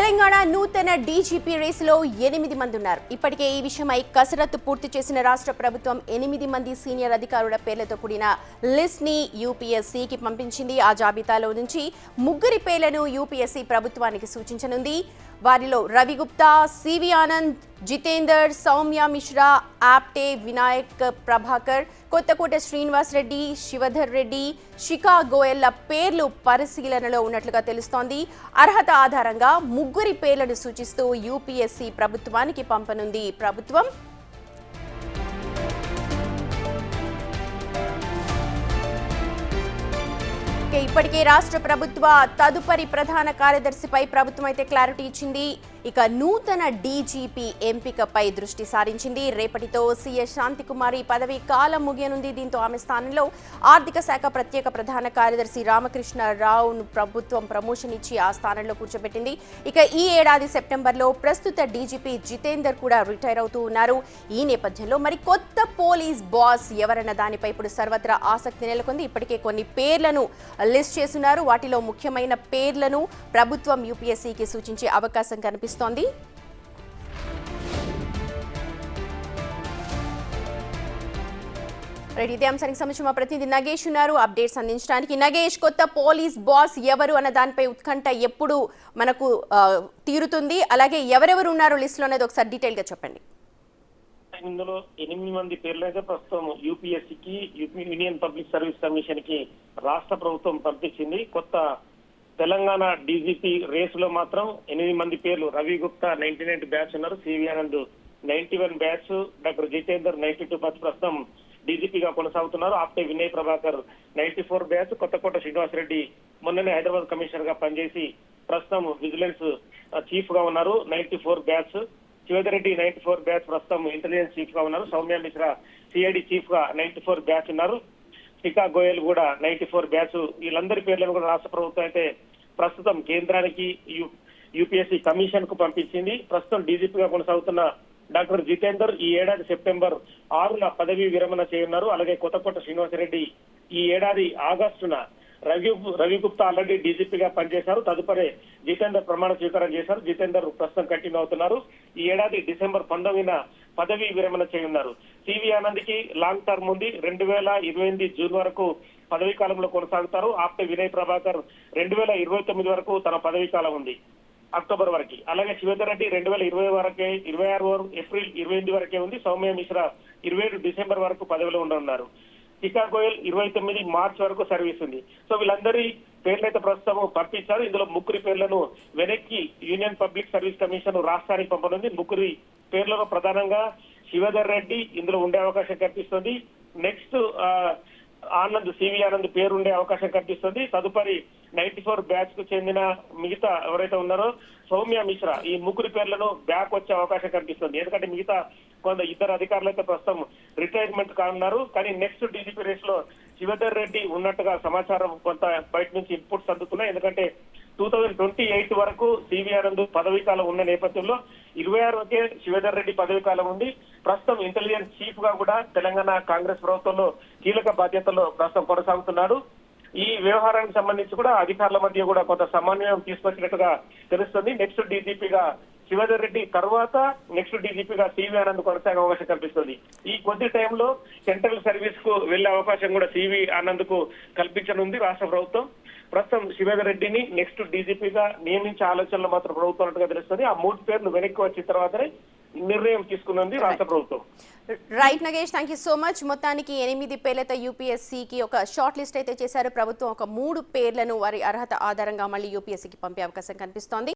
తెలంగాణ నూతన డీజీపీ రేసులో 8 మంది ఉన్నారు. ఇప్పటికే ఈ విషయమై కసరత్తు పూర్తి చేసిన రాష్ట్ర ప్రభుత్వం 8 మంది సీనియర్ అధికారుల పేర్లతో కూడిన లిస్ట్ ని యూపీఎస్సీకి పంపించింది. ఆ జాబితాలో నుంచి 3 పేర్లను యూపీఎస్సీ ప్రభుత్వానికి సూచించనుంది. వారిలో రవి గుప్తా, సివి ఆనంద్, జితేందర్, సౌమ్య మిశ్రా, ఆప్టే వినాయక్ ప్రభాకర్, కొత్తకోట శ్రీనివాస్ రెడ్డి, శివధర్ రెడ్డి, శిఖా గోయల్ల పేర్లు పరిశీలనలో ఉన్నట్లుగా తెలుస్తోంది. అర్హత ఆధారంగా 3 పేర్లను సూచిస్తూ యూపీఎస్సీ ప్రభుత్వానికి పంపనుంది. ప్రభుత్వం ఇప్పటికే రాష్ట్ర ప్రభుత్వ తదుపరి ప్రధాన కార్యదర్శిపై ప్రభుత్వం అయితే క్లారిటీ ఇచ్చింది. ఇక నూతన డీజీపీ ఎంపికపై దృష్టి సారించింది. రేపటితో సీఎస్ శాంతికుమారి పదవీ కాలం ముగియనుంది. దీంతో ఆమె స్థానంలో ఆర్థిక శాఖ ప్రత్యేక ప్రధాన కార్యదర్శి రామకృష్ణరావును ప్రభుత్వం ప్రమోషన్ ఇచ్చి ఆ స్థానంలో కూర్చోబెట్టింది. ఇక ఈ ఏడాది సెప్టెంబర్లో ప్రస్తుత డీజీపీ జితేందర్ కూడా రిటైర్ అవుతూ ఉన్నారు. ఈ నేపథ్యంలో మరి కొత్త పోలీస్ బాస్ ఎవరన్న దానిపై ఇప్పుడు సర్వత్రా ఆసక్తి నెలకొంది. ఇప్పటికే కొన్ని పేర్లను లిస్ట్ చేస్తున్నారు. వాటిలో ముఖ్యమైన పేర్లను ప్రభుత్వం యూపీఎస్సీకి సూచించే అవకాశం కనిపిస్తోంది. ఇదే అంశానికి సంబంధించి మా ప్రతినిధి నగేష్ ఉన్నారు అప్డేట్స్ అందించడానికి. నగేష్, కొత్త పోలీస్ బాస్ ఎవరు అన్న దానిపై ఉత్కంఠ ఎప్పుడు మనకు తీరుతుంది, అలాగే ఎవరెవరు ఉన్నారు లిస్టులో అనేది ఒకసారి డీటెయిల్ గా చెప్పండి. ఇందులో 8 మంది పేర్లు అయితే ప్రస్తుతం యూపీఎస్సీకి, యూనియన్ పబ్లిక్ సర్వీస్ కమిషన్ కి రాష్ట్ర ప్రభుత్వం పంపించింది. కొత్త తెలంగాణ డీజీపీ రేసులో మాత్రం 8 మంది పేర్లు. రవి గుప్తా 99 బ్యాచ్ ఉన్నారు, CV Anand 91 batch, doctor Jitender 92 batch ప్రస్తుతం డీజీపీగా కొనసాగుతున్నారు. ఆప్టే వినయ్ ప్రభాకర్ 94 బ్యాచ్, కొత్తకోట శ్రీనివాస్ రెడ్డి మొన్ననే హైదరాబాద్ కమిషనర్ గా పనిచేసి ప్రస్తుతం విజిలెన్స్ చీఫ్ గా ఉన్నారు, 94 బ్యాచ్. శివధర్ రెడ్డి 94 బ్యాచ్ ప్రస్తుతం ఇంటెలిజెన్స్ చీఫ్ గా ఉన్నారు. సౌమ్య మిశ్రా సిఐడి చీఫ్ గా 94 బ్యాచ్ ఉన్నారు. శిఖా గోయల్ కూడా 94 బ్యాచ్. వీళ్ళందరి పేర్లను కూడా రాష్ట్ర ప్రభుత్వం అయితే ప్రస్తుతం కేంద్రానికి యూపీఎస్సీ కమిషన్ కు పంపించింది. ప్రస్తుతం డీజీపీగా కొనసాగుతున్న డాక్టర్ జితేందర్ ఈ ఏడాది సెప్టెంబర్ 6న పదవీ విరమణ చేయనున్నారు. అలాగే కొత్తకోట శ్రీనివాసరెడ్డి ఈ ఏడాది ఆగస్టున, రవి గుప్తా ఆల్రెడీ డీజీపీగా పనిచేశారు. తదుపరి జితేందర్ ప్రమాణ స్వీకారం చేశారు. జితేందర్ ప్రస్తుతం కంటిన్యూ అవుతున్నారు. ఈ ఏడాది డిసెంబర్ 19న పదవీ విరమణ చేయనున్నారు. సివి ఆనంద్ కి లాంగ్ టర్మ్ ఉంది, 2028 జూన్ వరకు పదవీ కాలంలో కొనసాగుతారు. ఆప్టే వినయ్ ప్రభాకర్ 2029 వరకు తన పదవీ కాలం ఉంది, అక్టోబర్ వరకు. అలాగే శివధర్ రెడ్డి 2020 వరకే, 26 ఏప్రిల్ 28 వరకే ఉంది. సౌమ్య మిశ్రా 27 డిసెంబర్ వరకు పదవిలో ఉండనున్నారు. శిఖా గోయల్ 29 మార్చ్ వరకు సర్వీస్ ఉంది. సో వీళ్ళందరి పేర్లైతే ప్రస్తుతం పంపించారు. ఇందులో 3 పేర్లను వెనక్కి యూనియన్ పబ్లిక్ సర్వీస్ కమిషన్ రాష్ట్రానికి పంపనుంది. 3 పేర్లలో ప్రధానంగా శివధర్ రెడ్డి ఇందులో ఉండే అవకాశం కనిపిస్తుంది. నెక్స్ట్ ఆనంద్, సివి ఆనంద్ పేరు ఉండే అవకాశం కనిపిస్తుంది. తదుపరి 94 బ్యాచ్ కు చెందిన మిగతా ఎవరైతే ఉన్నారో సౌమ్య మిశ్రా, ఈ 3 పేర్లను బ్యాక్ వచ్చే అవకాశం కనిపిస్తుంది. ఎందుకంటే మిగతా ఇద్దరు అధికారులు అయితే ప్రస్తుతం రిటైర్మెంట్ కానున్నారు. కానీ నెక్స్ట్ డీజీపీ రేస్ లో శివధర్ రెడ్డి ఉన్నట్టుగా సమాచారం కొంత బయట నుంచి ఇన్పుట్స్ అందుతున్నాయి. ఎందుకంటే 2028 వరకు సివి ఆనంద్ పదవీ కాలం ఉన్న నేపథ్యంలో 26కే శివధర్ రెడ్డి పదవీ కాలం ఉంది. ప్రస్తుతం ఇంటెలిజెన్స్ చీఫ్ గా కూడా తెలంగాణ కాంగ్రెస్ ప్రభుత్వంలో కీలక బాధ్యతల్లో ప్రస్తుతం కొనసాగుతున్నాడు. ఈ వ్యవహారానికి సంబంధించి కూడా అధికారుల మధ్య కూడా కొంత సమన్వయం తీసుకొచ్చినట్టుగా తెలుస్తుంది. నెక్స్ట్ డీజీపీగా శివధర్ రెడ్డి తర్వాత నెక్స్ట్ డీజీపీగా సివి ఆనంద్ కొనసాగే అవకాశం కనిపిస్తుంది. ఈ కొద్ది టైంలో సెంట్రల్ సర్వీస్ కు వెళ్లే అవకాశం కూడా సివి ఆనంద్ కు కల్పించనుంది రాష్ట్ర ప్రభుత్వం. ప్రస్తుతం శివధర్ రెడ్డిని నెక్స్ట్ డీజీపీగా నియమించే ఆలోచనలు మాత్రం ప్రభుత్వం ఉన్నట్టుగా తెలుస్తుంది. ఆ 3 పేర్లు వెనక్కి వచ్చిన తర్వాతనే నిర్ణయం తీసుకున్నది రాష్ట్ర ప్రభుత్వం. Right Nagesh, thank you so much. మొత్తానికి 8 పేర్లతో యూపీఎస్సీకి ఒక షార్ట్ లిస్ట్ అయితే చేశారు ప్రభుత్వం. ఒక 3 పేర్లను వారి అర్హత ఆధారంగా మళ్ళీ యూపీఎస్సీకి పంపే అవకాశం కనిపిస్తోంది.